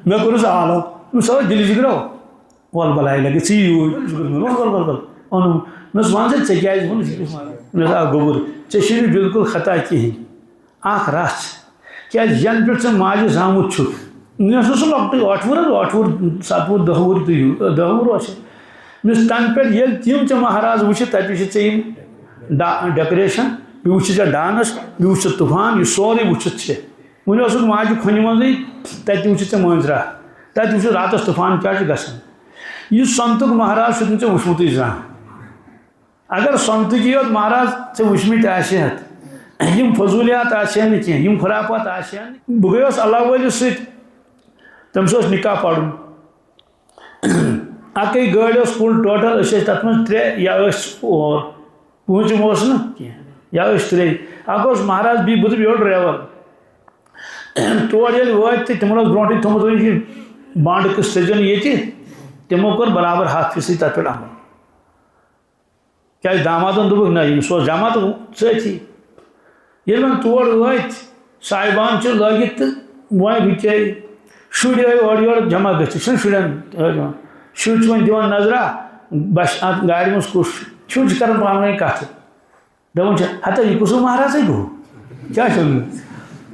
میں کورس عالم سو دل جگرو ول بلائی لگے ول اونم مس ون سے کیا مس آ گوبر ژے بالکل خطا کہین اخ رچ کیا ین پہ ماجہ زامت چھک مے سہ لۄکٹُے 8 وُہُر 7 وُہُر 10 وُہُر تہِ 10 وُہُر آسہِ مس تن پہ ییٚلہِ تِم ژےٚ مہراز وٕچھِ تتہِ وٕچھِ ژےٚ یِم ڈیکوریشن بیٚیہِ وٕچھِ ژےٚ ڈانس بیٚیہِ وٕچھِ ژےٚ طوفان یہِ سورُے وٕچھِتھ چھِ وۄنۍ اوسُکھ ماجہِ کھۄنہِ منٛزٕے تتہِ وٕچھِ ژےٚ مٲنٛزِ راتھ تتہِ وٕچھِ راتس طوفان کیٛاہ چھُ گژھان یہِ سۄنتُک مہراز چھُکھ نہٕ ژےٚ وٕچھمُتٕے زانٛہہ اگر سۄنتٕکی یوت مہراز ژےٚ وٕچھمٕتۍ آسہتھ یِم فضوٗلیات آسہٕ نہٕ کینٛہہ یِم خُرافات آسہٕ نہٕ بہٕ گٔیوس اللہ وٲلِس سۭتۍ تٔمِس اوس نکاح پرُن اَکٕے گٲڑۍ ٲس کُل ٹوٹل أسۍ ٲسۍ تَتھ منٛز 3 یا ٲسۍ پوٗنٛژِم اوس نہٕ کینٛہہ یا ٲسۍ 3 اکھ اوس مہراز بیٚیہِ بہٕ تہٕ بیٚیہِ اوس ڈرایور تور ییٚلہِ وٲتۍ تہٕ تِمن اوس برونٛٹھٕے تھوٚمُت یہِ بانٛڈ قٕسط تھٲیزیون ییٚتہِ تِمو کوٚر برابر 100% تتھ پٮ۪ٹھ عمل کیٛازِ دامادن دوٚپُکھ نہ ییٚمِس اوس جمع تہٕ سۭتی ییٚلہِ وۄنۍ تور وٲتۍ صاحبان چھِ لٲگِتھ تہٕ وۄنۍ بِچٲرۍ شُرۍ آے اورٕ یورٕ جمع گٔژھِتھ چھِنہ شُرٮ۪ن شُرۍ چھِ وۄنۍ دِوان نظرا بس اتھ گاڑِ منٛز کُس شُرۍ چھِ کران پانہٕ ؤنۍ کتھٕ دپان چھِ ہتا یہِ کُس مہرازے گوٚو کیٛاہ چھُ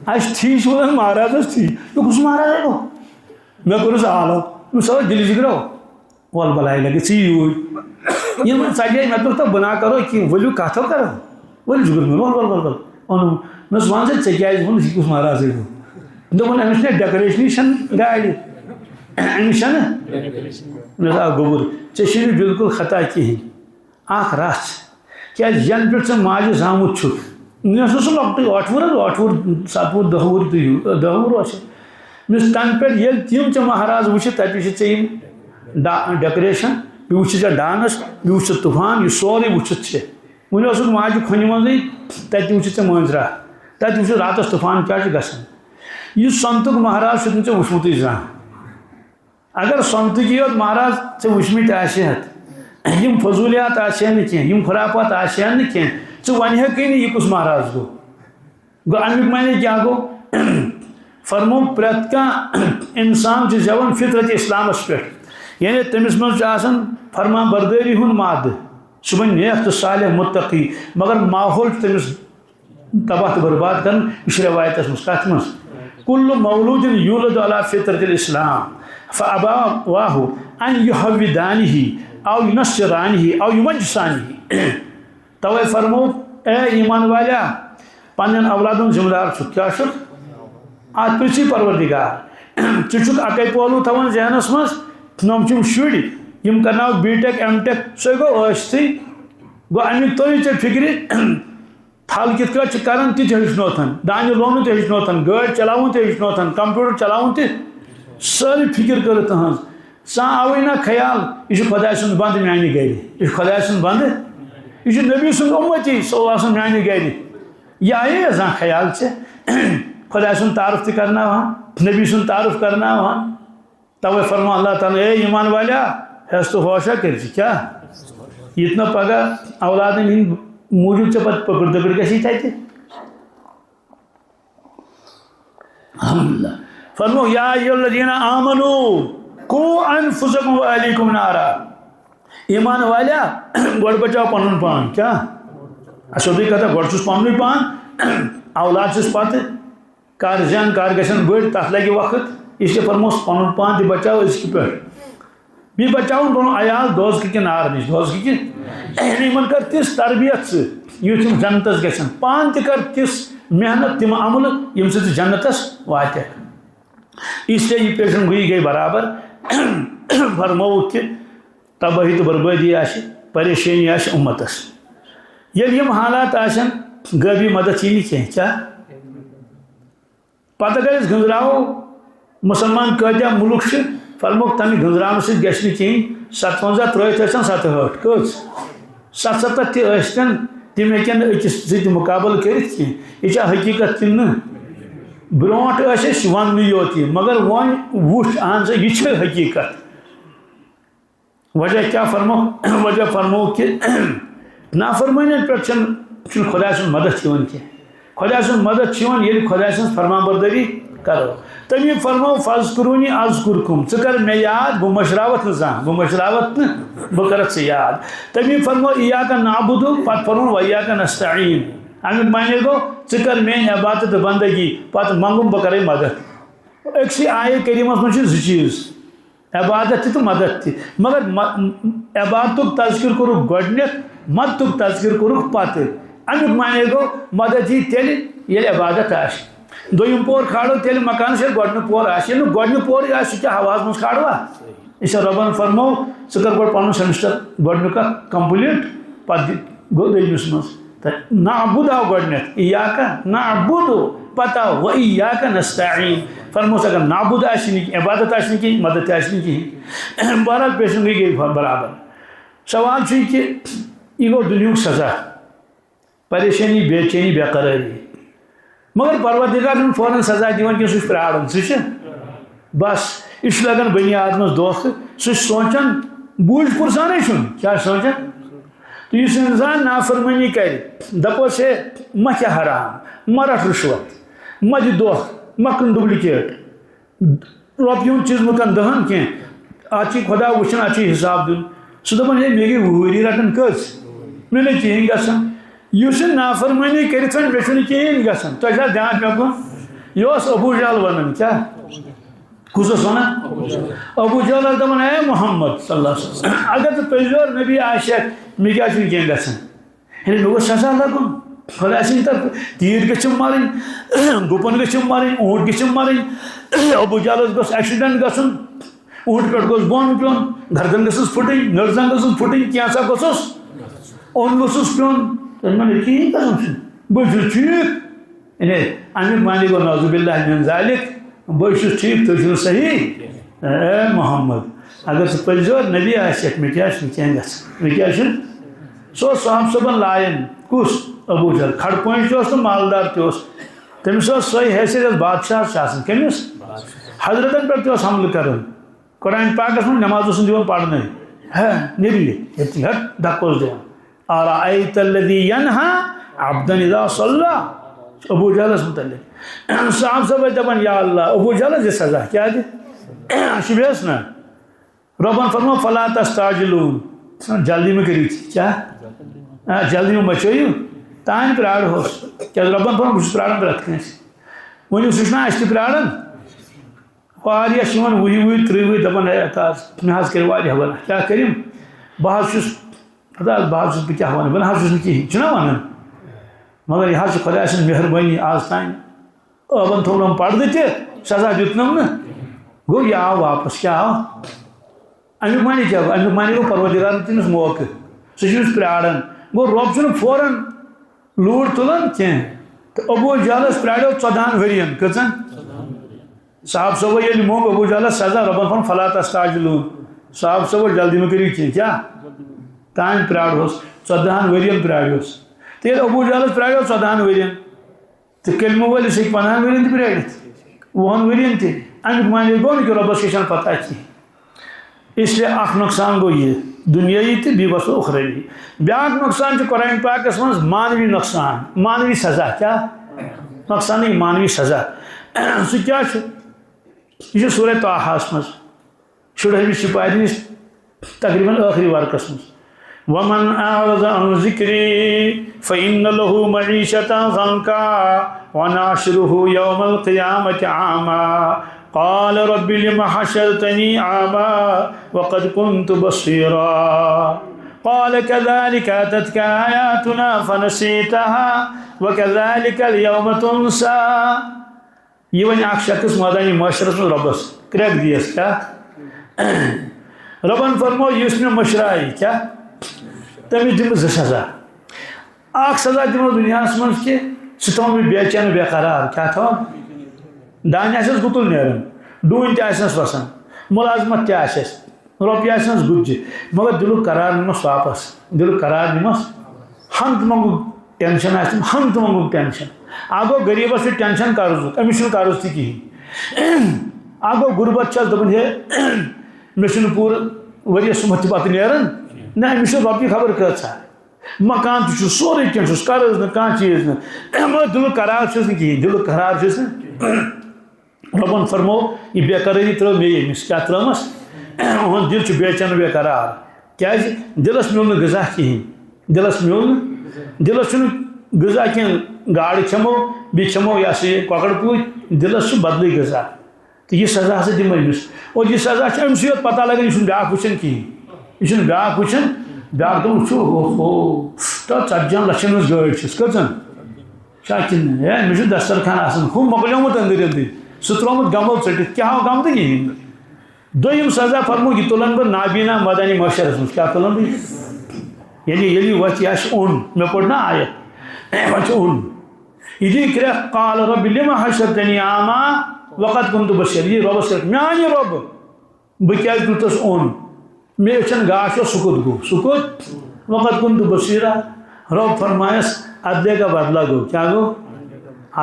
اَسہِ تھی چھِ ونان مہرازس تھی یہِ کُس مہرازے گوٚو مےٚ کوٚرُس عالم سۄ دِلہِ جگرو ول بلائی لگے ژٕ یِم ژَلے مےٚ دوٚپ بہٕ نا کرو کینٛہہ ؤلِو کتھو کرو ؤلِو جگر ول اوٚنُم مےٚ ون سا ژےٚ کیٛازِ ووٚنُتھ یہِ کُس مہرازے گوٚو دوٚپُن أمِس چھِنہ ڈیکوریشنٕے چھنہٕ گاڑِ أمِس چھنہٕ مےٚ آ گوٚبُر ژےٚ بالکل خطا کہین اکھ رچ کیٛازِ ین پٮ۪ٹھ ژےٚ ماجہِ زامُت چھُکھ مےٚ اوس سُہ لۄکٹُے 8 وُہُر 7 وُہُر 10 وُہُر تہِ 10 وُہُر آسہِ مس تن پہ ییٚلہِ تِم ژےٚ مہراز وٕچھِ تتہِ وٕچھِ ژےٚ یِم ڈیکوریشن بیٚیہِ وٕچھِ ژےٚ ڈانس بیٚیہِ وٕچھِ ژےٚ طوفان یہِ سورُے وٕچھِتھ چھِ وۄنۍ اوسُکھ ماجہِ کھۄنہِ منٛزٕے تتہِ وٕچھِ ژےٚ مٲنٛزِ راتھ تتہِ وٕچھِ راتس طوفان کیٛاہ چھُ گژھان یہِ سۄنتُک مہراز چھُکھ نہٕ ژےٚ وٕچھمُتٕے زانٛہہ اگر سۄنتٕکی یوت مہراز ژےٚ وٕچھمٕتۍ آسہتھ یِم فضوٗلیات آسہٕ نہٕ کینٛہہ یِم خُرافات آسہٕ نہٕ کینٛہہ ژٕ وَنہکھٕے نہٕ یہِ کُس مہراز گوٚو گوٚو امیُک معنی کیٛاہ گوٚو فرمو پرٛٮ۪تھ کانٛہہ اِنسان چھُ زٮ۪وان فطرت اسلامس پٮ۪ٹھ یعنی تٔمِس منٛز چھُ آسان فرمان بردٲری ہُنٛد مادٕ سُہ بنہِ نیک تہٕ صالح مُتقی مگر ماحول چھُ تٔمِس تباہ تہٕ برباد کران یہِ چھُ رٮ۪وایتس منٛز کتھ منٛز کُلُّ مولوٗدٍ یوٗلَدُ علی فطرت الاسلام فابواہُ ان یُحوِدانِہ او ینصرانِہ او یمجسانِہ توے فرمو اے ایمان والیا پننٮ۪ن اولادن ذمہٕ دار چھُکھ کیٛاہ چھُکھ اتھ پرٛژھی پروردگار ژٕ چھُکھ اکے پولوٗ تھاوان ذہنس منٛز نۄم چھِم شُرۍ یِم کرناوکھ بی ٹیک ایم ٹیک سُے گوٚو ٲسۍتھٕے گوٚو امیُک تٔرۍ ژےٚ فِکرِ تھل کِتھ کٲٹھۍ چھِ کران تہِ ہیٚچھنوتھن دانہِ لونُن تہِ ہیٚچھنوتھن گٲڑۍ چلاوُن تہِ ہیٚچھنوتھن کمپیوٗٹر چلاوُن تہِ سٲرٕے فِکر کٔرٕتھ تٕہٕنٛز ژٕ آوٕے نا خیال یہِ چھُ خۄداے سُنٛد بنٛدٕ میانہِ گرِ یہِ چھُ خۄداے سُنٛد بنٛدٕ یہِ چھُ نبی سُنٛد اُمتی صلی اللہ علیہ وسلم میانہِ گرِ یہِ آیے زانٛہہ خیال ژےٚ خۄداے سُنٛد تعارُف تہِ کرناوہان نبی سُنٛد تعارُف کرناوہان توے فرمو اللہ تعالیٰ اے ایمان والیا ہٮ۪س تہٕ ہوشا کٔرۍ زِ کیٛاہ یِتھ نہٕ پگاہ اولادن ہٕنٛدۍ موٗجوٗب ژےٚ پتہٕ پٔکٕڑ دٔکٕڑ گژھی تتہِ الحمدُاللہ فرمو یا ایھا الذین آمنوٗ قوٗ انفسکم واہلیکم نارا ایمان والیا گۄڈٕ بچاو پنُن پان کیٛاہ سیوٚدُے کتھا گۄڈٕ چھُس پننُے پان اولاد چھُس پتہٕ کر زین کر گژھن بٔڑۍ تتھ لگہِ وقت اس لیے فرموس پنُن پان تہِ بچاو أزکہِ پٮ۪ٹھ بیٚیہِ بچاوُن پنُن عیال دوزکہِ کہِ نارٕ نِش دوزکہِ یِمن کر تِژھ تربیت ژٕ یُتھ یِم جنتس گژھن پانہٕ تہِ کر تِژھ محنت تِم عملہٕ ییٚمہِ سۭتۍ ژٕ جنتس واتکھ اس لیے یہِ پیشن گویی گٔے برابر فرمووُکھ کہِ تبٲہی تہٕ بربٲدی آسہِ پریشٲنی آسہِ اُمتس ییٚلہِ یِم حالات آسن غٲبی مدد یی نہٕ کینٛہہ کیٛاہ پتہٕ اگر أسۍ گٔنٛزراوو مُسلمان کۭتیاہ مُلک چھِ فرموکھ تمہِ گٔنٛزراونہٕ سۭتۍ گژھِ نہٕ کِہیٖنۍ 57 ترٲیِتھ ٲسۍتن 67 کٔژ 77 تہِ ٲسۍتن تِم ہیٚکن نہٕ أکِس سۭتۍ مُقابلہٕ کٔرِتھ کینٛہہ یہِ چھا حقیٖقت کِنہٕ نہٕ برونٛٹھ ٲسۍ أسۍ وننٕے یوت یہِ مگر وۄنۍ وٕچھ اہن سا یہِ چھِ حقیٖقت وجہ کیٛاہ فرموکھ وجہ فرموکھ کہِ نافرمٲنین پٮ۪ٹھ چھُنہٕ خۄداے سُنٛد مدد یِوان کینٛہہ خۄداے سُنٛد مدد چھُ یِوان ییٚلہِ خۄداے سٕنٛز فرمان بردٲری کرو تمی فرمو فاذکرونی اذکرکم ژٕ کر مےٚ یاد بہٕ مشراوت نہٕ زانٛہہ بہٕ مشراوت نہٕ بہٕ کرکھ ژٕ یاد تمی فرمو ایاک نعبد پتہٕ فرمون وایاک نستعین امیُک معنی گوٚو ژٕ کر میٛٲنۍ عبادت تہٕ بندگی پتہٕ منگُم بہٕ کرے مدد أکسٕے آیے کریٖمس منٛز چھِ زٕ چیٖز عبادت تہِ تہٕ مدد تہِ مگر عبادتُک تذکر کوٚرُکھ گۄڈنٮ۪تھ مدتُک تذکر کوٚرُکھ پتہٕ امیُک معنی گوٚو مدد یی تیٚلہِ ییٚلہِ عبادت آسہِ دوٚیِم پور کھالو تیٚلہِ مکانس ییٚلہِ گۄڈنیُک پور آسہِ ییٚلہِ نہٕ گۄڈنیُک پورٕے آسہِ سُہ کیٛاہ ہواہس منٛز کھالوا یہِ چھا رۄبن فرمو ژٕ کر گۄڈٕ پنُن سیمسٹر گۄڈنیُک اکھ کمپلیٖٹ پتہٕ گوٚو دوٚیمِس منٛز تہٕ نعبد آو گۄڈنٮ۪تھ ایاکا نعبد پتہٕ آو وایاک نستعین فرموس اگر نعبد آسہِ نہٕ کینٛہہ عبادت آسہِ نہٕ کِہیٖنۍ مدد تہِ آسہِ نہٕ کِہیٖنۍ بہرحال پیشنگی گٔے برابر سوال چھُ یہِ کہِ یہِ گوٚو دُنیہُک سزا پریشٲنی بے چینی بے قرٲری مگر پروردگار چھُنہٕ فوراً سزا دِوان کینٛہہ سُہ چھُ پیاران سُہ چھُ بس یہِ چھُ لگان بنی آدمس دھوکہٕ سُہ چھُ سونچان بوٗجھ پُرسانٕے چھُنہٕ کیٛاہ چھُ سونچان تہٕ یُس انسان نافرمٲنی کرِ دپوس ہے مہ کھے حرام مہ رٹ رُشوت مہ دِ دھوکہٕ مہ کٕن ڈُپلِکیٹ رۄپیہِ ہُنٛد چیٖز مہ کن دہن کینٛہہ اتھ چھُے خۄدا وٕچھان اتھ چھُے حساب دیُن سُہ دپان ہے مےٚ گٔے وُہٕرۍ رٹان کٔژ مےٚ نہٕ کِہیٖنۍ گژھان یُس یہِ نافرمٲنی کٔرِتھ مےٚ چھُنہٕ کِہیٖنۍ گژھان تۄہہِ چھا دھیان مےٚ کُن یہِ اوس ابوٗ جہل ونان کیٛاہ کُس اوس ونان ابوٗ جہل اوس دپان اے محمد صلی اللہ علیہ وسلم اگر ژٕ پٔزۍ یور نبی آسٮ۪کھ مےٚ کیٛازِ چھُنہٕ کینٛہہ گژھان ہے مےٚ گوٚژھ سزا لگُن خۄدا سٕنٛدِ طرفہٕ تیٖر گٔژھِم مَرٕنۍ گُپن گٔژھِم مَرٕنۍ اوٗنٹ گٔژھِم مَرٕنۍ ابوٗ جہلس گوٚژھ ایکسِڈنٹ گژھُن اوٗنٹ پٮ۪ٹھ گوٚژھ بۄن پیوٚن گردن گٔژھٕس پھٕٹٕنۍ نٔرزن گٔژھٕس پھٕٹٕنۍ کینٛژھا گوٚژھُس اوٚن گوٚژھُس پیوٚن تٔمۍ کِہیٖنۍ گژھُن چھُنہٕ بہٕ چھُس ٹھیٖک امیُک معنی گوٚو نعوذ باللہ من ذالک بہٕ چھُس ٹھیٖک تُہۍ چھِو صحیح اے محمد اگر ژٕ پٔزۍ یور نبی آسٮ۪کھ مےٚ کیٛازِ چھُنہٕ کینٛہہ گژھان مےٚ کیٛازِ چھُنہٕ سُہ اوس صاحب صٲبن لایان کُس ابوٗ جہل کھڑ پٲنٛچ تہِ اوس تہٕ مالدار تہِ اوس تٔمِس ٲس سۄے حیثیت یۄس بادشاہس چھِ آسان کٔمِس حضرتن پٮ۪ٹھ تہِ اوس حملہٕ کران قرآن پاکس منٛز نٮ۪ماز اوس نہٕ دِوان پرنٲے نیٖرِو ییٚتہِ ہٹ دکہٕ اوس دِوان أَرَأَيْتَ الَّذِي يَنْهَى عَبْدًا إِذَا صَلَّى ابوٗ جہلس متعلق صاحب صٲب ٲسۍ دپان یا اللہ ابوٗ جہلس دِ سزا کیٛاہ دِ شُبہس نا رۄبن فرمو فَلَا تَسْتَعْجِلُونَ جلدی مہ کٔرِو کیٛاہ جلدی مہ مچٲیِو تانۍ پیارہوس کیٛازِ رۄبن فرمو بہٕ چھُس پیاران پرٛٮ۪تھ کٲنٛسہِ ؤنِو سُہ چھُنہ اَسہِ تہِ پیاران واریاہ چھِ یِوان وُہہِ وُہہِ تٕرٛہ وُہہِ دپان ہے مےٚ حظ کٔرۍ واریاہ ونان کیٛاہ کٔرِم بہٕ حظ چھُس خدا بہٕ حظ چھُس بہٕ کیٛاہ وَنہٕ بہٕ نہ حظ چھُس نہٕ کِہیٖنۍ چھُنہ وَنان مگر یہِ حظ چھِ خۄداے سٕنٛز مہربٲنی آز تانۍ ٲبن تھوٚونم پردٕ تہِ سزا دیُتنم نہٕ گوٚو یہِ آو واپس کیٛاہ آو امیُک معنی کیٛاہ گوٚو امیُک معنی گوٚو پروردگارن دیُت تٔمِس موقعہٕ سُہ چھُ أمِس پیاران گوٚو رۄب چھُنہٕ فوراً لوٗر تُلان کینٛہہ تہٕ ابوٗ جہلس پیاریو 14 ؤرین کٔژن صاحب صٲبو ییٚلہِ موٚنگ ابوٗ جہلس سزا رۄبن فرمو فَلَا تَسْتَعْجِلُونَ صاحب صٲبو جلدی مہ کٔرِو کینٛہہ کیٛاہ تانۍ پیارہوس 14 ؤرین پیارہوس تہٕ ییٚلہِ ابوٗ جہلس پیاریو 14 ؤرین تہٕ کلمہٕ وٲلِس ہیٚکہِ 15 ؤرین تہِ پیٲرِتھ 20 ؤرین تہِ امیُک معنی گوٚو نہٕ کہِ رۄبس چھِ پتہ کینٛہہ اس لیے اکھ نۄقصان گوٚو یہِ دُنیٲیی تہٕ بیٚیہِ گوٚو اُخروی بیٛاکھ نۄقصان چھُ قرآن پاکس منٛز مانوی نۄقصان مانوی سزا کیٛاہ نۄقصانٕے مانوی سزا سُہ کیٛاہ چھُ یہِ چھُ سورہ طٰہَس منٛز 16 سِپارِ نِش تقریٖباً ٲخری ورقس منٛز وَمَنْ أَعْرَضَ عَنْ ذِكْرِي فَإِنَّ لَهُ مَعِيشَةً ضَنْكًا وَنَحْشُرُهُ يَوْمَ الْقِيَامَةِ أَعْمَىٰ قَالَ رَبِّ لِمَ حَشَرْتَنِي أَعْمَىٰ وَقَدْ كُنْتُ بَصِيرًا قَالَ كَذَلِكَ أَتَتْكَ آيَاتُنَا فَنَسِيتَهَا وَكَذَلِكَ الْيَوْمَ تُنسَىٰ یہ وۄنۍ اکھ شخص مٲدانِ معاشرس منٛز رۄبس کرٛٮ۪کھ دِیَس کیٛاہ رۄبن فرمو یُس مےٚ مٔشرایہِ کیٛاہ تٔمِس دِمہٕ زٕ سزا اکھ سزا دِمو دُنیاہس منٛز کہِ سُہ تھاوُن بہٕ بے چین بے قرار کیٛاہ تھاوُن دانہِ آسٮ۪س گُتُل نیران ڈوٗنۍ تہِ آسٮ۪س وسان مُلازمت تہِ آسٮ۪س رۄپیہِ آسٮ۪س گُتجہِ مگر دِلُک قرار نِمس واپس دِلُک قرار نِمس ہنٛگتہٕ منٛگُک ٹینشن آسہِ تِم ہنٛگتہٕ منٛگُک ٹینشن اکھ گوٚو غریٖبس چھُ ٹینشن قرضُک أمِس چھُنہٕ قرض تہِ کِہیٖنۍ اکھ گوٚو غُربت چھس دپان ہے مےٚ چھُنہٕ پوٗرٕ ؤرِیس سُمتھ تہِ پتہٕ نیران نہ أمِس چھُ رۄپیہِ خبر کۭژاہ مکان تہِ چھُس سورُے کینٛہہ چھُس قرض نہٕ کانٛہہ چیٖز نہٕ مگر دِلُک قرار چھُس نہٕ کِہیٖنۍ دِلُک قرار چھُس نہٕ ربن فرمو یہ بے قراری ترو مے یمس کیا ترمس دل چھ بے چین بے قرار کیا دلس میول نہ غذا کہین دلس میول دلس چھ غذا کی گاڑ کھمو بی کھمو یا سی کۄکر پوٗتۍ دلس چھ بدلٕے غذا تو یہ سزا ہسا دِمو أمِس اور یہ سزا چھ أمسٕے یوت پتہ لگان یہ چھُنہٕ بیٛاکھ وٕچھان کِہیٖنۍ یہ چھُنہٕ بیٛاکھ وٕچھان بیٛاکھ دوٚپ وٕچھو اوہو تو 40 لچھن ہٕنٛز گٲڑۍ چھس کٔژن شاکِن ہے مےٚ چھُ دسترخان آسان ہُہ مۄکلیومُت أنٛدٕرۍ أنٛدٕرۍ سُہ ترٛوومُت گمل ژٔٹِتھ کیٛاہ آو گم تہٕ کِہیٖنۍ دوٚیِم سزا فرمو یہِ تُلن بہٕ نابینا مٲدانہِ محشرس منٛز کیٛاہ تُلن بہٕ یعنی ییٚلہِ یہِ وتھِ یہِ آسہِ اوٚن مےٚ پوٚر نا آیت وۄنۍ چھُ اوٚن یہِ دِی کرٛٮ۪کھ قال رب لِمَ حشرتنی اعما وقت كنت بصير یہ ربس کر میانہِ رب بہٕ کیٛازِ تُلتس اوٚن مےٚ أچھن گاش سُہ کوٚت گوٚو سُہ کوٚت وقت كنت بصیرا رب فرمایس عدلے کا بدلہ گو کیا گو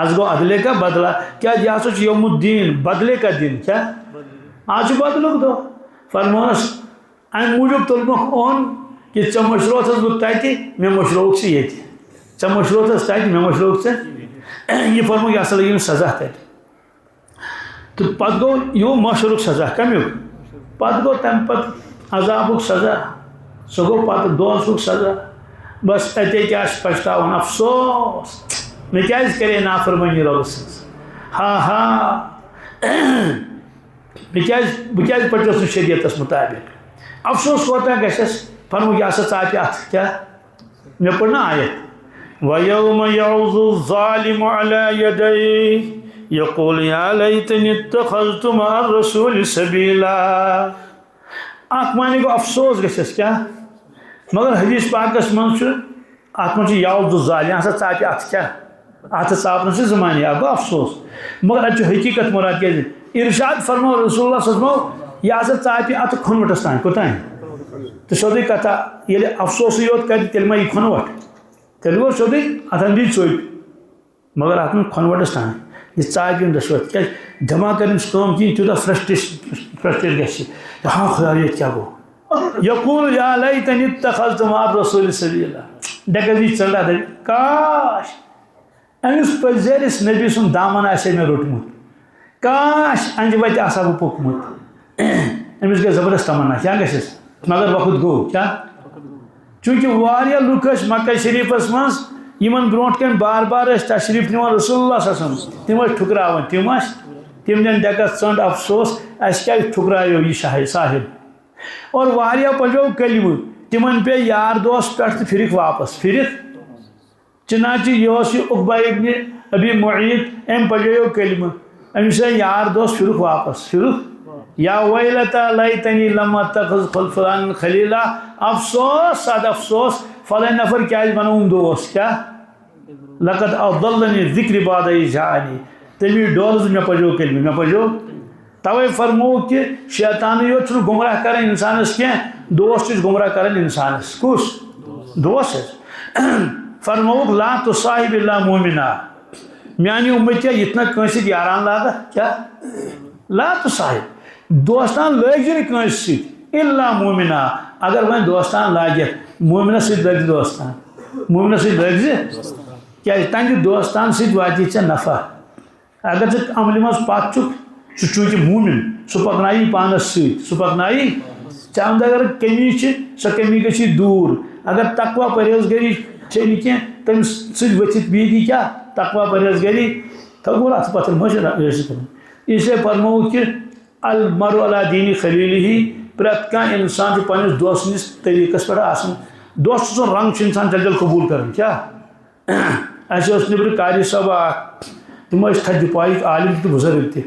آج گو عدلے کا بدلہ کیا یہ ہسا یوم الدین بدلے کا دن کیا آج بدلک دو فرمانس ام موجود تلمک اون کہ ژے مشروتس بہٕ تتہِ مےٚ مشروک ژٕ ییٚتہِ ژے مشروتس تتہِ مےٚ مشروک ژٕ یہ فرمو یہ ہسا لگی سزا تتہِ تو پتہٕ گوٚو یہِ گوٚو محشرُک سزا کمیُک پتہٕ گوٚو تمہِ پتہٕ عذابُک سزا سُہ گوٚو پتہٕ دوزخُک سزا بس اتے کیا پچھتاون افسوس میں کیازِ کرے نافرمانی رب سٕنٛز ہا بہٕ کیازِ پٔچوس نہٕ شریعتس مطابق افسوس کوتاہ گژھٮ۪س فرمو یہِ ہسا ژاپہِ اتھ کیٛاہ مےٚ پٔر نا آیت وَیَوْمَ یَعُضُ الظَّالِمُ عَلَى یَدَیْهِ یقول یا لیتنی اتخذت مع الرسول سبیلا اکھ معنی گوٚو افسوس گژھٮ۪س کیٛاہ مگر حدیث پاکس منٛز چھُ اتھ منٛز چھُ یعُضُ الظالم ہسا ژاپہِ اتھ کیٛاہ اتھ ژاپنس چھِ 2 معنی اکھ گوٚو افسوس مگر اتہِ چھُ حقیٖقت مُراد کیٛازِ ارشاد فرمو رسول اللہ صلی اللہ علیہ وسلم یہِ ہسا ژاپہِ اتھ کھۄنوٹس تام کوٚتام تہٕ سیوٚدُے کتھا ییٚلہِ افسوسٕے یوت کرِ تیٚلہِ ما یی کھۄنوٹ تیٚلہِ گوٚو سیوٚدُے اتھن دی ژوٚپۍ مگر اتھ منٛز کھۄنوٹس تام یہ ژاپہِ دۄشوے کیٛازِ دٮ۪ماغ کرِ أمِس کٲم کِہیٖنۍ تیوٗتاہ فرسٹریٹ گژھِ ہا خۄدا ییٚتہِ کیٛاہ گوٚو یقول یا لیتنی اتخذت مع الرسول سبیلا ڈیٚکس دی ژنڈا دپہِ کاش أمِس پٔزیرِس نبی سُنٛد دامن آسہِ مےٚ روٚٹمُت کاش انجہِ وتہِ آسہا بہٕ پوٚکمُت أمِس گٔے زبردست تمنا کیٛاہ گژھٮ۪س مگر وقت گوٚو کیٛاہ چوٗنٛکہِ واریاہ لُکھ ٲسۍ مکہ شریٖفس منٛز یمن برونٛٹھ کن بار بار ٲسۍ تشریٖف نِوان رسول اللہ صلی اللہ علیہ وسلم تِم ٲسۍ ٹھُکراوان تِم دِن ڈیٚکس ژنٛڈ افسوس اَسہِ کیٛازِ ٹھُکرایو یہِ صاحب اور واریاہ پڑیو کلمہٕ تِمن پے یار دوس پٮ۪ٹھ تہٕ پھِرِکھ واپس پھِرِتھ چنانچہ یہِ اوس یہِ عقبہ ابن ابی معیط أمۍ پڑیو کلمہٕ أمِس یار دوس پھِرُکھ واپس پھِرُکھ یا ویلتا لیتنی لم اتخذ فلان خلیلا افسوس صد افسوس فلٲنۍ نفر کیٛازِ بنووُم دوس کیٛاہ لقد اضلنی ذکر بعد اذ جاءنی تمی ڈولز مےٚ پڑیو کلمہٕ مےٚ پڑیو توے فرمو کہ شیطانٕے یوت چھُنہٕ گمراہ کران انسانس کینٛہہ دوس چھُ گمراہ کران انسانس کُس دوس فرموُکھ لا تصاحب الا مومنا میانہِ اُمتیا یِتھ نہٕ کٲنٛسہِ سۭتۍ یاران لاگکھ کیٛاہ لا تصاحب دوستان لٲگزِ نہٕ کٲنٛسہِ سۭتۍ الا مومنا اگر وۄنۍ دوستان لاگٮ۪کھ مومنس سۭتۍ لٲگزِ دوستان مومنس سۭتۍ لٲگزِ کیٛازِ تہنٛدِ دوستان سۭتۍ واتی ژےٚ نفع اگر ژٕ عملہِ منٛز پتھ چھُکھ سُہ چوٗنٛکہِ موٗمِن سُہ پکنایی پانس سۭتۍ سُہ پکنایی ژےٚ انٛدر اگر کمی چھِ سۄ کمی گژھی دوٗر اگر تقوا پرہیزگٲری چھے نہٕ کینٛہہ تٔمِس سۭتۍ ؤتھِتھ بیٖہی کیٛاہ تقوا پرہیزگٲری تھوٚو اَتھ پتھر مہ چھِ ٲسِتھ اس لیے فرمووُکھ کہِ المرء علی دیٖنِ خلیٖلِہی پرٛٮ۪تھ کانٛہہ اِنسان چھُ پننِس دوست سٕنٛدِس طریٖقس پٮ۪ٹھ آسان دوست سُنٛد رنٛگ چھُ انسان جلدی قبوٗل کران کیٛاہ اَسہِ اوس نیٚبرٕ قاری صٲب اکھ تِم ٲسۍ تھدِ پایِکۍ عالِم تہٕ بُزرٕگ تہِ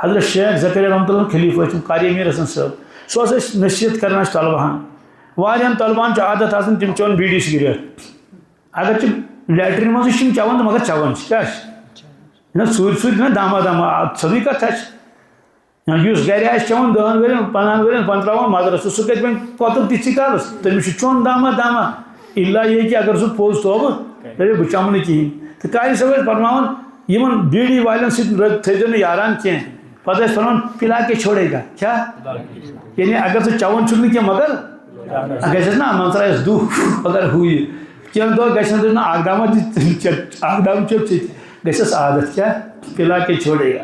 حضرت شیخ زکریا رحمتہ اللہ خلیٖفہٕ ٲسۍ تِم قاری امیر حسن صٲب سُہ اوس اَسہِ نصیحت کران اَسہِ طلبہن واریاہن طلبہن چھُ عادت آسان تِم چٮ۪وان بیٖڑی سِگریٹ اگر تِم لیٹریٖن منٛزٕے چھِ تِم چٮ۪وان تہٕ مگر چٮ۪وان چھِ کیٛاہ چھِ نہ ژوٗرِ ژوٗرِ نہ دامہ دامہ سیوٚدُے کتھا چھِ یُس گرِ آسہِ چٮ۪وان 10 ؤرین 15 ؤرین پتہٕ ترٛاوان مدرس تہٕ سُہ کتہِ وۄنۍ کۄتُر تِتھسٕے کالس تٔمِس چھُ چیوٚن دامہ دامہ اِلا یہِ کہِ اگر سُہ پوٚز توبہٕ دپہِ بہٕ چٮ۪مہٕ نہٕ کِہیٖنۍ تہٕ قاری صٲب ٲسۍ پرناوان یِمن بیٖڑی والٮ۪ن سۭتۍ تھٲیزیو نہٕ یاران کینٛہہ پتہٕ ٲسۍ فرمان پِلا کے چھوڑے گا کیٛاہ یعنی اگر ژٕ چٮ۪وان چھُکھ نہٕ کینٛہہ مگر گژھٮ۪س نا منٛزٕ ترٛایس دُہ اگر ہُہ یہِ کینٛہہ دۄہ گژھن تٔمِس نا اکھ دامہ چیٚپ ژٕ تہِ گژھٮ۪س عادت کیٛاہ پِلا کے چھوڑے گا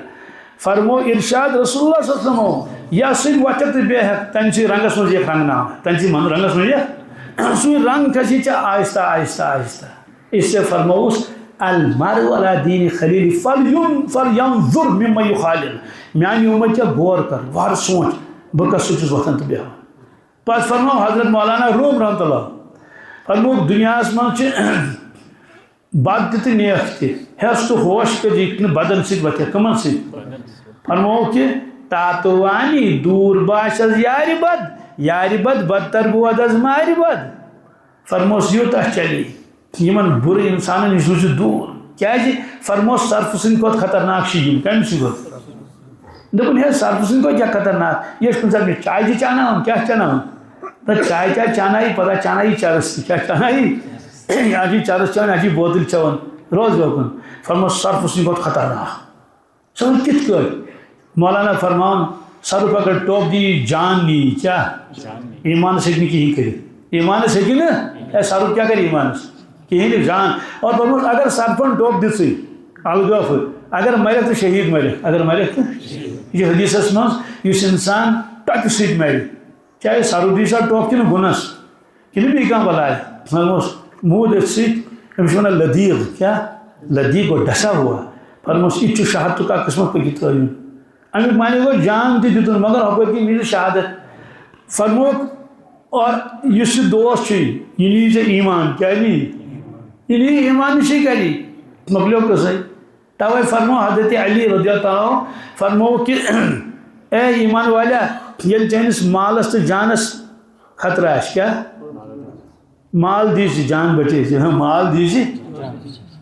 فرمو ارشاد رسول اللہ صلی اللہ علیہ وسلم یا سن وقت بے تم سی رنگس من یہ رنگ نام تم سی رنگس من یہ سو رنگ کسی چا آہستہ آہستہ آہستہ اس سے فرموس المرء علی دین خلیل فلینظر مما یخالل میانی امت کیا غور کر وار سوچ بہ کس سچس وتھان تو بیہوان پس فرمو حضرت مولانا روم رحمۃ اللہ فرمو دنیا من بد تو نیک تہ ہس تو ہوش کر بدن ست وتھے کمن ست فرمو کہ تاتوانی دور باشز یار بد بدتر بود از مار بد فرموس یوتہ چلی یمن بر انسان نش روز دور کیا فرموس سرف سن کھت خطرناک شیم کم سی گوت دپن ہے سرف سن کو کیا خطرناک یہ کن سر چائے چاناون کیا چاناون تو چائے چائے چانائی پتہ چانائی چرس کیا چانائی یا چرس چون یا بوتل چون روز گوکن فرموس سرف سن کھت خطرناک سن کت کر مولانا فرمان سر پکڑ ٹوپ دی جان نی کیا ایمان سے کہیں کرے ایمان سے کہ نا سر کیا کرے ایمان سے کہیں جان اور فرموس اگر سر پن ٹوپ دسی الگف اگر مرے تو شہید مرے اگر مرے تو یہ حدیث من اس انسان ٹک سیٹ مرے چاہے سر دی سا ٹوپ کن گنس کن بھی کم بلائے فرموس منہ دس سیٹ امس ونان لدیغ کیا لدیغ و ڈسا ہوا فرموس یہ شہادت کا قسمت پہ کت امیک معنی گو جان تہ دتن مگر ہپر کی مل شہادت فرموک اور اس دوست یہ نی ے ایمان کیا نی یہ نی ایمان نشی کری مکلیو قصے توے فرمو حضرت علی رضی اللہ عنہ فرمو کہ اے ایمان والا یل چانس مالس تو جانس خطرہ آس کیا مال دیجی جان بچے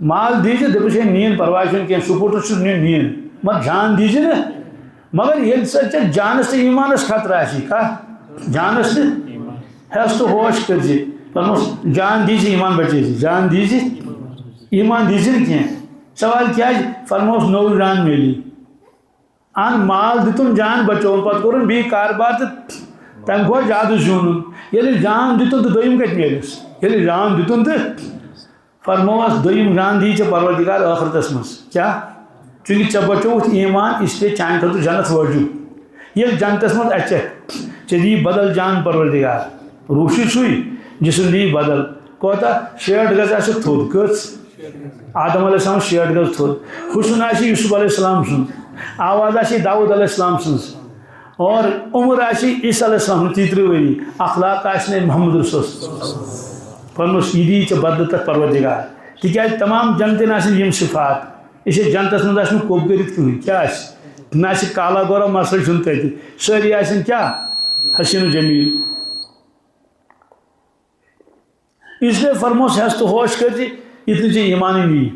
مال دیجی دپس ہے نین پرواہ کی سپورٹ نین مگر جان دیجی نا مگر یل سچ جانس تو ایمانس خطرہ آسی کا جانس ہس تو ہوش کرزی فرموس جان دیجی ایمان بچے جان دیجی ایمان دیجی نا کیا سوال کیا فرموس نو جان میلی ان مال دتن جان بچون پت کورن بی کاربار تو تم گو زیادہ زیون یل جان دتن تو دویم کت میلس یل جان دتن تو فرموس دویم جان دی چھ پروردگار آخرتس مز کیا چونکہ ژے بچوت ایمان اس لیے چانہ خاطر جنت وجوب یل جنتس مز اچھک ژے دی بدل جان پروردگار روشی چھوئی جسم دی بدل کوتا 60 گز آس تھوٚد کٔژ آدم علیہ السلام 60 گز تھوٚد حسن آسی یوسف علیہ السلام سن آواز آسی داؤد علیہ السلام سنس اور عمر آسی عیسیٰ علیہ السلام 33 ؤری اخلاق آسنے محمد رسول فرموس یہ دی ژے بدل تک پروردگار تکیازِ تمام جنتن آسن یم صفات اسے جنتس مز آس کوب کرت کہین کیا نہ کالا گورا مسئلہ چھ تتہ ساری آسن کیا حسین و جمیل اس لیے فرموس ہس تو ہوش کر اتنی ژے ایمان نی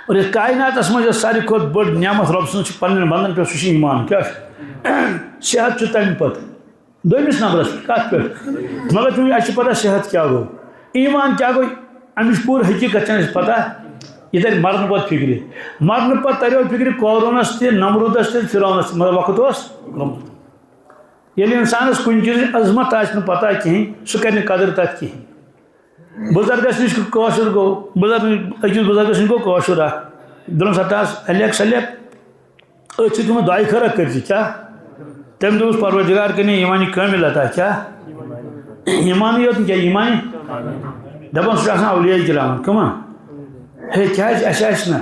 اور یہ کائناتس مجھ ساری کھت بڑ نعمت رب سن پنن بندن پہ سہ ایمان کیا صحت تمہ پتہ دویمس نمبرس کت پہ مگر تمہیں اچھا پتہ صحت کیا گو ایمان کیا گو امچ پور حقیقت چھ پتہ یہ تر مرن پت فکر مرن پت تریو فکر قورونس تہ نمرودس تہ فرعونس مگر وقت اس یل انسانس کن چیز عظمت آس پتہ کہیں سہ کر قدر تک کہیں بزرگس نش کوشر گو بزرگ اکس بزرگس نش گو کوشر دن سٹاس الیک سلیک ات تم دعائے خیر کرزی کیا تم دس پروردگار کرنے ایمانی کامل عطا کیا ایمانی یوت کیا ایمانی دپان سہ اولیاء کرام کمان ہے کیا اہس نا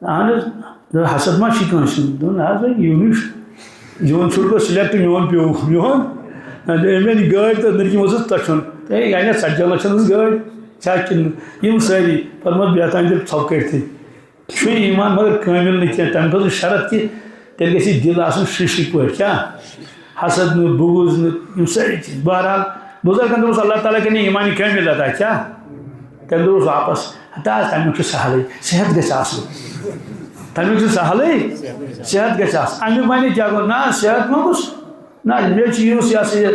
اہن حسد ما کنس یون چھڑ گو سلیکٹ میون پیو میون میری گاڑی تو نرکی مز تچن یعنی 70 لچھن گاڑی چاچن ساری پتہ بیتان دل ژھپ کرتھی چھ ایمان مگر کامل نا تمہ خاطر شرط کہ تیل گژھِ دل آسن شیشک پٲٹھۍ کیا حسد نہ بغض نہ ساری چیز بہرحال بزرگن دوس اللہ تعالیٰ کرنے ایمانی کامل عطا کیا تم دوس واپس ہتا تمیک سہلے صحت گژھِ آسن تمیک سہلے صحت گژھِ آسن امیک معنی کیا گو نا صحت ما گوٚژھ نا مے چیز یہ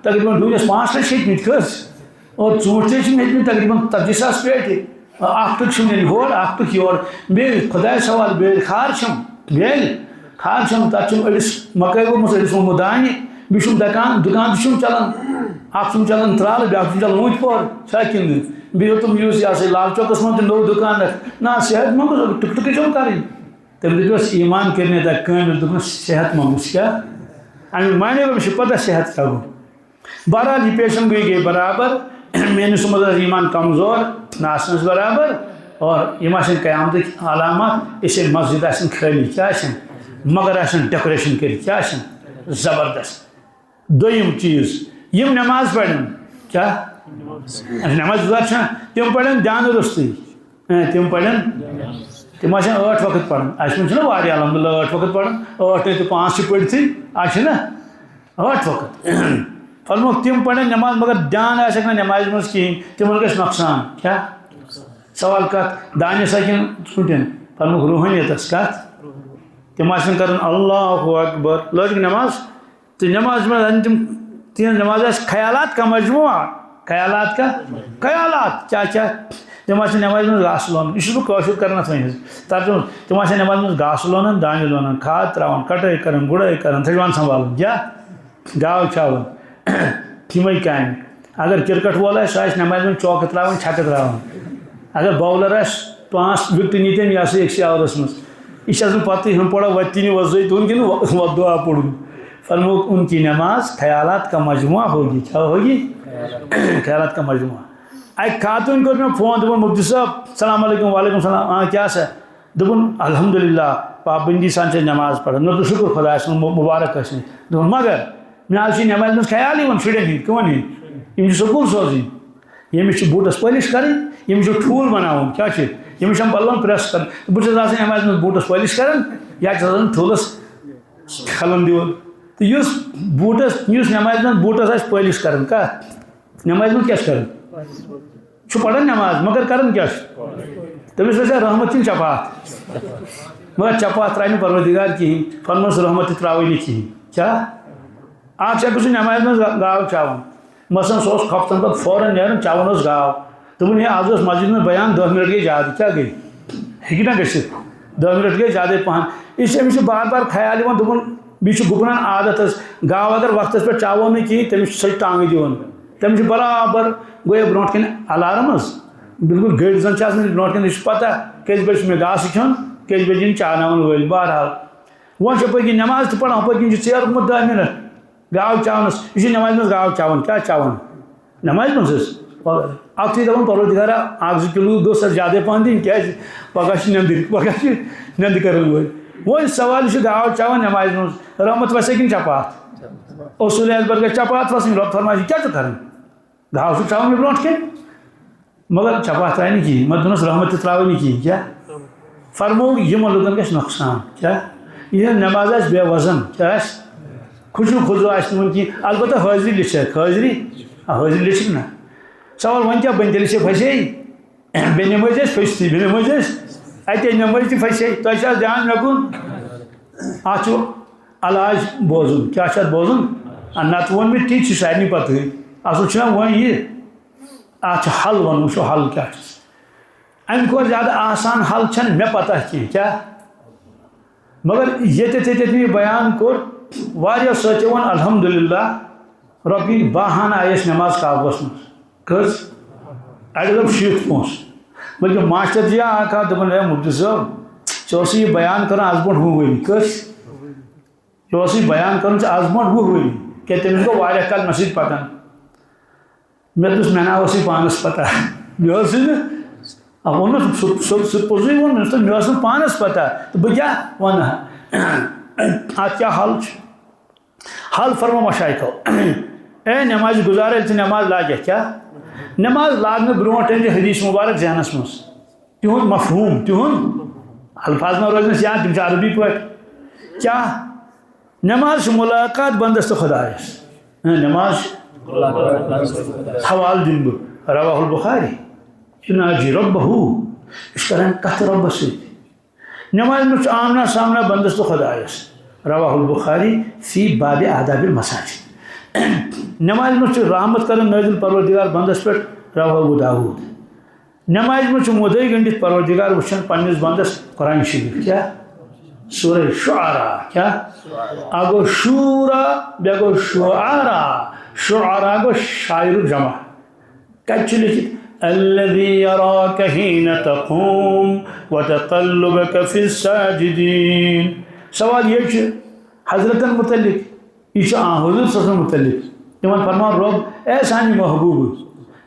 تقریباً ڈونس 5 لچھ ہیٚتمٕتۍ کھٔژ اور ژوٗنٛٹھۍ تہِ چھِم ہیٚتمٕتۍ تقریباً 40,000 پیٹہِ اکھ ٹُک چھُم نِنۍ ہور اکھ ٹُک یور بیٚیہِ خۄداے سوال بیٚیہِ کھار چھم بیٚیہِ کھار چھم تتھ چھُم أڑِس مکٲے گوٚمُت أڑِس ووٚنمُت دانہِ بیٚیہِ چھُم دُکان تہِ چھُم چلان اکھ چھُم چلان ترٛالہٕ بیٛاکھ چھُم چلان وُنٛتۍ پور چھا کِنہٕ بیٚیہِ ہیوٚتُم یُس یہِ ہسا لال چوکس منٛز تہِ نوٚو دُکان نا صحت ما گوٚژھ ٹُک ٹُکٕے چھَم کَرٕنۍ تم دس ایمان کرنے تک کامل دس صحت مند کیا امی معنی میں پتہ صحت کیا گو بہرحال یہ پیشن گئی برابر میس مدد ایمان کمزور ناسنس برابر اور یہ قیامت علامات اسے مسجد آن خالی کیا مگر آن ڈیکوریشن کر کیا زبردست دویم چیز یم نماز پڑھن کیا نماز گزار تم پڑھن دھیان رستی تم پڑھن تم 8 وقت پڑھن اس من الحمدللہ 8 وقت پڑھن 8 نہیں تو 5 پڑھتی آج 8 وقت فرمو تم پڑھن نماز مگر دھیان آسک نا نماز مز کہین تمن گھس نقصان کیا سوال کت دانہ سکن ٹھٹن فرمو روحانیتس کت تم آسن کرن اللہ اکبر لوگ نماز تو نماز میں تین نماز خیالات کا مجموعہ خیالات کا خیالات کیا کیا تم نماز من گاس لونن یہ بہت کرنا ترجمہ تم نماز من گاس لونن دانہ لونن کھاد تراون کٹائی کرن گڑائی کرن تھجوان سنبھالن کیا گاو چھاون تمے کامہ اگر کرکٹ وول آہ نماز من چوکہ تراون چھکہ تراون اگر باولر 5 وکٹ نیتن یہ سا 1 اوورس مز یہ پتہ ہم پڑا وتی وضوئی تو کن دعا پڑھن فرمو ان کی نماز خیالات کا مجموعہ ہوگی کیا ہوگی خیالات کا مجموعہ ایک خاتون کو میں فون دن مفتی صاحب السلام علیکم وعلیکم السلام ہاں کیا سر دن الحمدللہ پابندی سان سے نماز پڑھن میں تو شکر خدا سن مبارک ٲسِن دن مگر مے نماز من خیال یِوان شُرٮ۪ن ہِنٛدۍ کٕمن ہِنٛدۍ یِم چھِ سکوٗل سوزٕنۍ ییٚمِس چھِ بوٗٹس پٲلِش کَرٕنۍ ییٚمِس چھُ ٹھوٗل بناوُن کیٛاہ چھِ ییٚمِس چھِ پَلون پرٛٮ۪س کَرُن بہٕ چھُس آسان نمازِ منٛز بوٗٹس پٲلِش کَران یا چھُس آسان ٹھوٗلس کھلن دِوان تو یُس نمازِ منٛز بوٗٹس آسہِ پٲلِش کَران کَتھ نمازِ منٛز کیٛاہ چھُ کَران چھُ پَران نماز مگر کَران کیٛاہ چھُ تٔمِس وَسہِ رحمت کِنہٕ چپات مگر چپات ترٛایہِ نہٕ پروردِگار کِہیٖنۍ فرموس رحمت تہِ ترٛاوٕے نہٕ کِہیٖنۍ کیٛاہ اکھ شخص نماز منٛز گاو چاوان مثلاً سُہ اوس کھۄفتن پتہٕ فوراً نیران چاوان اوس گاو دوٚپُن ہے آز اوس مسجد منٛز بیان 10 منٹ گٔے زیادٕ کیٛاہ گٔے ہیٚکہِ نا گٔژھِتھ 10 منٹ گٔے زیادَے پہن یہِ چھُ أمِس چھُ بار بار خیال یِوان دوٚپُن بیٚیہِ چھُ گُپنن عادت حظ گاو اگر وقتس پٮ۪ٹھ چاوو نہٕ کِہیٖنۍ تٔمِس چھُ سۄ ٹانگہٕ دِوان تٔمِس چھُ برابر گویا برونٛٹھ کَنہِ الارم حظ بالکل گٔڑۍ زن چھِ آسان برونٛٹھ کَنہِ یہِ چھُ پتہ کٔژِ بجہِ چھُ مےٚ گاسہٕ کھیوٚن کٔژِ بجہِ یِن چاوناوَن وٲلۍ بہرحال وۄنۍ چھُ اَپٲرۍ کِنۍ نماز تہِ پران ہُپٲرۍ کِنۍ چھُ ژیر گوٚمُت 10 منٹ گاو چاونس یہ نماز من گاو چاون کیا چاون نماز من اکھتُے دپان پروردگارا 1-2 کلو گوٚژھ اَتھ زیادَے پہن دِنۍ کیٛازِ پگاہ چھِ نٮ۪نٛدٕر پگاہ چھِ نٮ۪نٛدٕ کرن وٲلۍ وۄنۍ سوال چھُ گاو چاون نماز منٛز رحمت وسے کِنہٕ چپات اصوٗل اعتبار گژھِ چپات وسٕنۍ رۄب فرمایہِ کیٛاہ چھُ کران گاو چھُ چاون مےٚ برونٛٹھ کَنہِ مگر چپات ترٛایہِ نہٕ کِہیٖنۍ مگر دوٚپنَس رحمت تہِ ترٛاوٕے نہٕ کِہیٖنۍ کیٛاہ فرموو یِمن لُکن گژھِ نۄقصان کیٛاہ یِہٕنٛز نماز آسہِ بے وزن کیٛاہ آسہِ کھُجو کھُجو آسہِ نہٕ وۄنۍ کِہیٖنۍ البتہ حٲضری لیٚچھکھ حٲضری لیٚچھکھ نا سوال وۄنۍ کیٛاہ بٔنۍ تیٚلہِ چھے پھسے بے نمٲزۍ ٲسۍ پھٔستی بے نمٲزۍ ٲسۍ اتے نمٲزۍ تہِ پھسے تۄہہِ چھا دھیان مےٚ کُن اَتھ چھُ علاج بوزُن کیٛاہ چھُ اَتھ بوزُن نتہٕ ووٚن مےٚ تی چھُ سارنٕے پتہٕے اصل چھُنہ وۄنۍ یہِ اَتھ چھُ حل وَنُن وٕچھو حل کیٛاہ چھُس اَمہِ کھۄتہٕ زیادٕ آسان حل چھَنہٕ مےٚ پتہ کینٛہہ کیٛاہ مگر ییٚتٮ۪تھ مےٚ یہِ بیان کوٚر واریاہ سۭتۍ ووٚن الحمدللہ رۄپیہِ 12 آیہِ اَسہِ نٮ۪ماز قابوٗوس منٛز کٔژ اَڑِ دوٚپ 60 پونٛسہٕ بٔلکہِ ماسٹر جی اکھ آو دوٚپُن ہے مفتی صٲب ژےٚ اوسُے یہِ بیان کران آز برونٛٹھ 20 ؤری کٔژ ژےٚ اوسُے بیان کرُن ژےٚ آز برونٛٹھ 20 ؤری کیٛازِ تٔمِس گوٚو واریاہ کال مےٚ سۭتۍ پکان مےٚ دوٚپُس مےٚ نا اوسُے پانس پتہ مےٚ اوسُے نہٕ ووٚن مےٚ سُہ پوٚزُے ووٚن مےٚ مےٚ اوس نہٕ پانس پتہ تہٕ بہٕ کیٛاہ وَنہٕ ہا اَتھ کیٛاہ حل چھُ حل فرمو مشایخو اے نماز گزار ییٚلہِ ژٕ نماز لاگکھ کیٛاہ نماز لاگنہٕ برونٛٹھ أنۍ زِ حدیث مبارک ذہنس منٛز تِہُنٛد مفہوٗم تِہُنٛد الفاظ ما روزنس یاد تِم چھِ عربی پٲٹھۍ کیٛاہ نماز چھِ مُلاقات بنٛدس تہٕ خۄدایس نماز حوالہٕ دِمہٕ بہٕ رواہ البخاری یُناجی رۄبہوٗ یہِ چھُ کران کتھٕ رۄبس سۭتۍ نماز منٛز چھُ آمنا سامنا بنٛدس تہٕ خۄدایس رواہ البخاری فی بابِ آدابِ المساجد نماز منٛز چھُ رحمت کران نٲزِل پروردگار بنٛدس پٮ۪ٹھ رواہ ابو داوٗد نماز منٛز چھُ مُدعے گٔنڈِتھ پروردگار وٕچھان پننِس بنٛدس قرآن شریٖف کیٛاہ سورہ شعرا کیٛاہ اکھ گوٚو شوٗرا بیٚیہِ گوٚو شعرا شعرا گوٚو شاعرُک جمع کتہِ چھُ لیکھِتھ الذي يراك حين تقوم وتقلبك في الساجدين. سوال یہ حضرت متعلق یہ حضور صلی اللہ علیہ وسلم متعلق تمہن فرمان رب اے سانی محبوب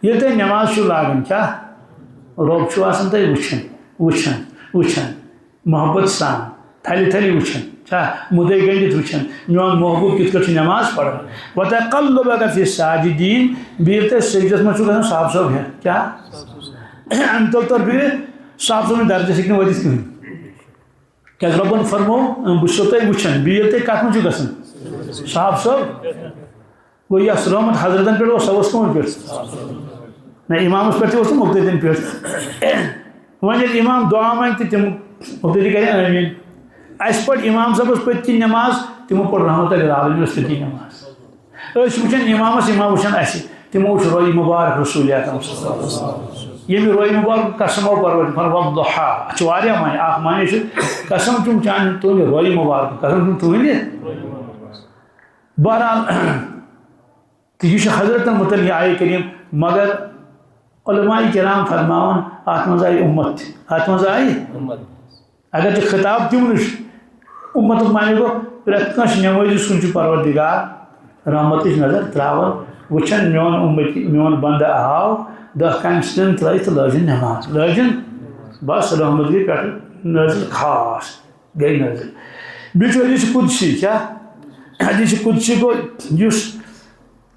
یہ تھی نماز چھو لاگن کیا رب چھو آسان تھی وچھن محبت سان تھلی وچھن کیا مدے گنڈت وچھن میون محبوب کت کر نماز پڑھ وتقلبك في الساجدين بیرتے سجدس میں چھو گھن صاحب صاحب ہے کیا ام تر بھی صاحب صاحب میں درجہ سکنے ودیت کہیں کیا ربن فرمو بچو تھی وچھن بیرتے کات میں چھو گھن صاحب صاحب وہ یہ رحمت حضرتن پہ وہ سوس کون پہ نہ امام اس پہ تھے اس مقتدین پہ وہاں جب امام دعا مانگتے تم مقتدی کریں آمین اس پر امام صاحب اس پہ نماز تمو پر رحمت العالمین اس پہ نماز اس وچھن امام وچھن ایسی تمو وچھ روئی مبارک رسول اکرم صلی اللہ علیہ وسلم یہ بھی روئی مبارک قسمو پرور والضحى چواریا معنی اخ معنی قسم تم چان تو روئی مبارک قسم تم تو بہرحال تو یہ حضرت متعلق آئے کریم مگر علماء کرام فرماون آتمز آئی امت آتمز آئی اگر جو خطاب تم نش امت معنی کو پرت کنش نمازی سن پروردگار رحمت نظر تراول وچھن میون امتی میون بندہ آو دہ کام سن ترائی تو لازم نماز لازم بس رحمت گئی پہ نازل خاص گئی نازل بیچ حدیث قدسی کیا حدیث قدسی کو جس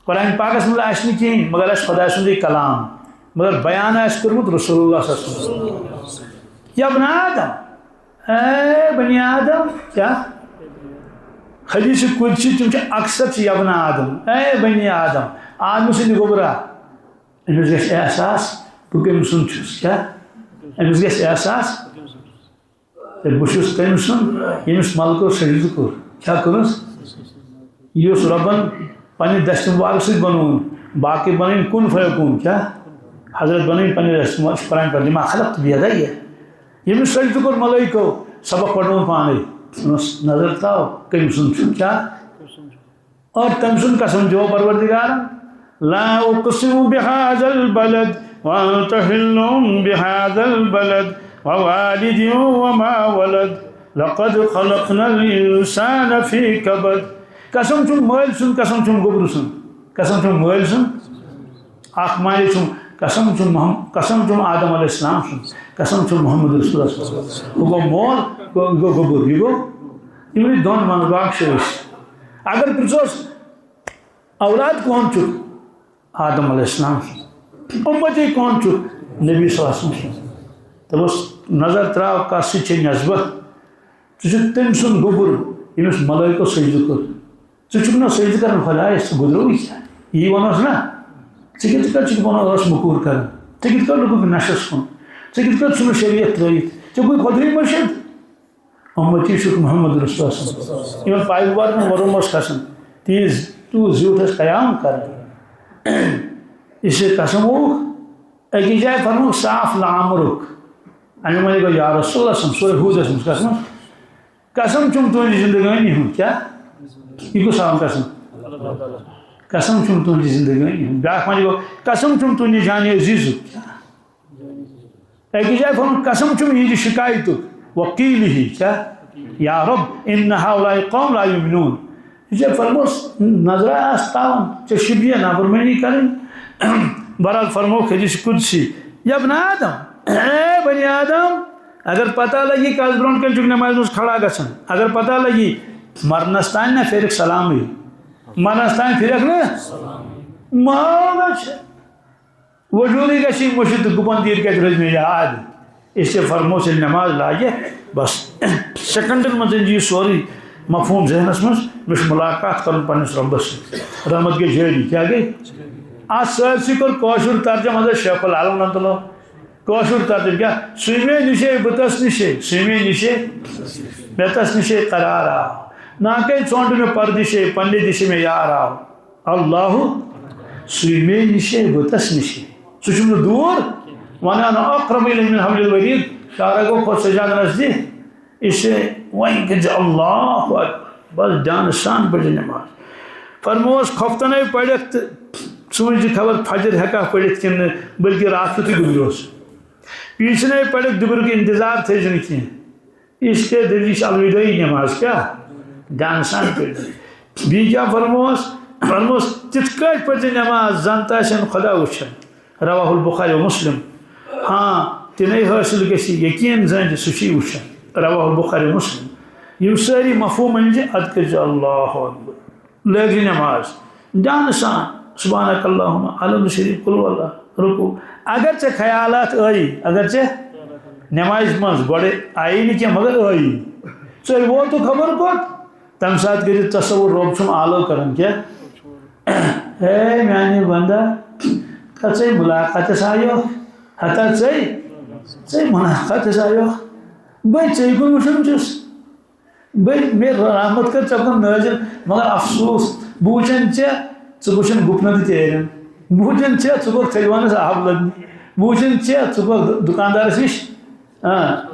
قرآن پاکس مجھے آشنی کی مگر اس خدا سندی کلام مگر بیان اس کرمت رسول اللہ صلی اللہ علیہ وسلم یا ابن آدم اے بنی آدم کیا حدیث قدسی تم اکثر یا ابن آدم اے بنی آدم آدم سے گبرا امس گھس احساس بہ کم سن چھس کیا امس گھس احساس بہ چھس تم سن یمس ملکو سجدہ کور کیا کرس یہ ربن پنہ دست مبارک سی بنون باقی بنین کن فیکون کیا حضرت بنین پنہ دست قرآن پر لما خلقت بیدی یمس سجدہ کور ملائکو سبق پڑھون پانے نظر تاؤ کم سن کیا اور تم سن قسم جو پروردگار لا اقسم بهذا البلد وانت حل بهذا البلد ووالد وما ولد لقد خلقنا الانسان في كبد قسم چون مال سن قسم چون گبر سن قسم چون مال سن اخ مال چون قسم چون آدم علیہ السلام سن قسم چون محمد رسول اللہ صلی اللہ علیہ وسلم وہ مول گو گبر یہ گو یہ دون منباق شوش اگر پرسوس اولاد کون چک آدم علیہ السلام سن امتی کون چک نبی صلی اللہ علیہ وسلم تو بس نظر تراؤ کاسی چھ نسبت تم سن گبر یمس ملائکو سجدہ کر نا سجدہ کرن خدا اس گزروی یہ ونس نا ٹھیک ونو اس مکور کرن ٹھیک لوگ نشس کن ٹھیک ثھن شریعت ترائیت ٹھیک گئی خدی مرشد امتی شک محمد رسول اللہ یمن پائبار میں ورم کھسان تیز تو زیوٹس قیام کر اسے قسم اکی جائے فرمو صاف لامرک امی مجھے گو یا رسول اللہ سورہ ہود قسم چم تہذی زندگانی ہوں کیا یہ کو سام قسم چم تہذی زندگانی ہوں بیاکھ مجھے گو قسم چم تہذی جانی عزیز اکی جائے فرمو قسم چم یہ شکایت وقیل ہی کیا یا رب ان هؤلاء قوم لا یؤمنون یہ فرمو نظرہ آستاون چھ شبیہ نافرمانی کریں برحال فرمو حدیث قدسی یا ابن آدم اے بنی آدم اگر پتہ لگی کہ برون کن چک نماز مز کھڑا گسن اگر پتہ لگی مرنستان نہ پھرک سلام ہوئی مرنستان پھرک نا مہاگش وجودی گشی مشید گپن دیر کے درج میں یاد اس سے فرمو سے نماز لائیے بس سیکنڈن مزن جی سوری مفہوم ذہنس مز مش ملاقات کرن پنس ربس رحمت کے جیڑی کیا گئی آج سرسی کر کوشور ترجم حضرت شیخ العالم رحمت اللہ کوشور ترجم کیا سویمے نشے بتس نشے سویمے نشے بتس نشے قرار آو ناکے چونڈ میں پردشے پندے دشے میں یار آو اللہ سویمے نشے بتس نشے سوچم دور وانا انا اقرب الیہ من حبل الورید شارع کو خود سجاد نزدی اسے وہیں کہ اللہ اکبر بس جان شان بڑی نماز فرموس خفتنے پڑھت سوچ خبر فجر ہیکا پڑھت کن بلکہ رات کو گزروس پیچھنے پڑھ دبر کے انتظار تھے جن کی اس کے دلیش الوداعی نماز کیا جان سان پڑھ بی کیا فرموس تت کٹ پڑھ نماز زانتا سن خدا وچھن رواہ البخاری و مسلم ہاں تنہی حاصل گسی یقین زن سچی وچھن رواہ البخاری و مسلم یہ ساری مفہوم انجے اد کر اللہ اکبر لگی نماز جان سان سبحانک اللہم علم شریف قل واللہ رکو اگرچہ خیالات آئی اگرچہ نماز مز گوڑے آئی نہیں کیا مگر آئی ژے وہ تو خبر کت تم سات کر تصور روب چھم آلو کرن کیا اے میانی بندہ ژے ملاقات آیو ہتا ژے ملاقات آیو بھائی ژے کن وچھن چھس بھائی میرے رحمت کر ژکن نازل مگر افسوس بہ وچھن ژے وچھن گپنہ تیرن بہ وچھن ژے گوک تھیوانس آب لگن بہ وچھن ژے گوک دکاندارس نش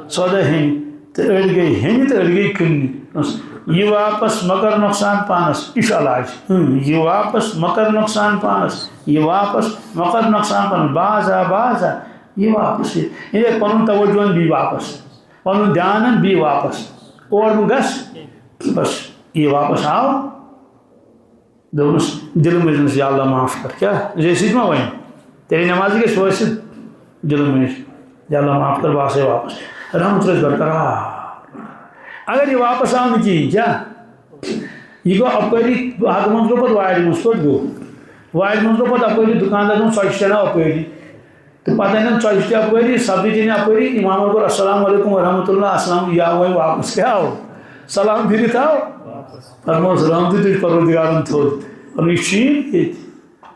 سودا ہین تو أڑ گئی ہین تو أڑ گئی کٕننہِ یہ واپس مکر نقصان پانس یہ علاج یہ واپس مکر نقصان پانس یہ واپس مکر نقصان پانس باز یہ واپس یہ پن توجہ بھی واپس پن دھیان بھی واپس اور گس بس یہ واپس آو دس دل مجھ یا اللہ معاف کر کیا جیسے ما ون تیری نماز گھس وسط دل مجھ یا اللہ معاف کر باسے واپس رحمت روز برقرار اگر یہ واپس آو نا کہین کیا یہ گو اپری حق من گو پہ وارِ مز کوت گو وارِ مز گو پہ اپری دکاندار دن ژۄچہِ تہِ اپری تو پتہ انن ژۄچہِ تہِ اپری سبزی تہِ اپری امام گو السلام علیکم ورحمۃ اللہ السلام یا وہ واپس کیا آو سلام پھرت آو فرموس رحمت تجھ پروردگارن تھوت اور یہ چین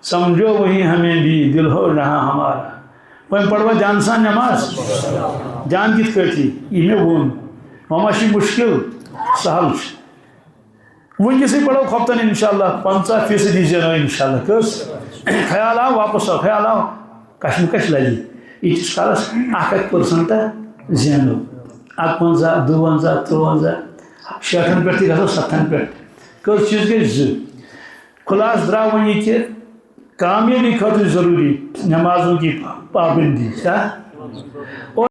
سمجھو وہی ہمیں بھی دل ہو رہا ہمارا وہی پڑھوا جان سان نماز جان کت کٹھی یہ میں ون مما چھ مشکل سہل ونکس پڑھو کھپتن انشاءاللہ 50% زینو انشاءاللہ کس خیال آو واپس آو خیال آو کشمکش لگی یتس کالس 1% زینو 51 52 53 60 پہ گھو 70 پہ کس چیز گئی زٕ خلاص درا ون کہ کامیابی خاطر ضروری نمازوں کی پابندی